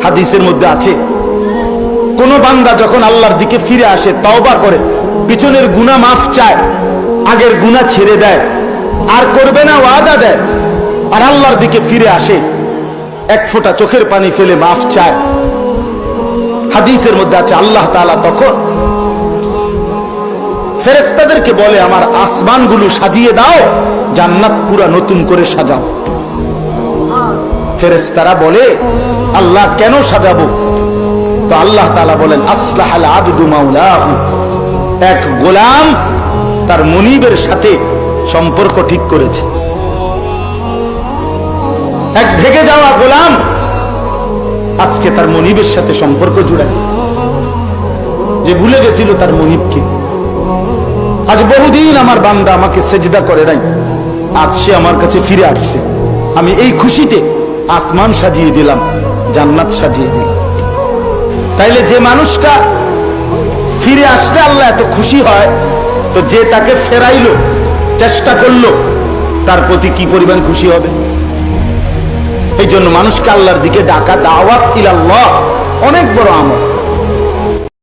হাদিসের মধ্যে আছে, কোন বান্দা যখন আল্লাহর দিকে ফিরে আসে, তওবা করে, পিছনের গুনাহ মাফ চায়, আগের গুনাহ ছেড়ে দেয়, আর করবে না ওয়াদা দেয়, আর আল্লাহর দিকে ফিরে আসে, এক ফোঁটা চোখের পানি ফেলে মাফ চায়, হাদিসের মধ্যে আছে আল্লাহ তাআলা তখন ফেরেশতাদেরকে বলে, আমার আসমানগুলো সাজিয়ে দাও, জান্নাত পুরা নতুন করে সাজাও। ফেরেশতারা বলে, আল্লাহ কেন সাজাবো? তো আল্লাহ তাআলা বলেন, আসলাহাল আবদু মাওলাহু, এক গোলাম তার মুনিবের সাথে সম্পর্ক ঠিক করেছে। এক ভেগে যাওয়া গোলাম আজকে তার মুনিবের সাথে সম্পর্ক জুড়াইছে, যে ভুলে গেছিল তার মুনিবকে। আজ বহুদিন আমার বান্দা আমাকে সেজদা করে নাই, আজ সে আমার কাছে ফিরে আসছে, আমি এই খুশিতে আসমান সাজিয়ে দিলাম, জান্নাত সাজিয়ে দিলাম। তাইলে যে মানুষটা ফিরে আসলে আল্লাহ এত খুশি হয়, তো যে তাকে ফেরাইলো, চেষ্টা করলো, তার প্রতি কি পরিমাণ খুশি হবে? এই জন্য মানুষকে আল্লাহর দিকে ডাকা, দাওয়াত ইলাল্লাহ অনেক বড় আমল।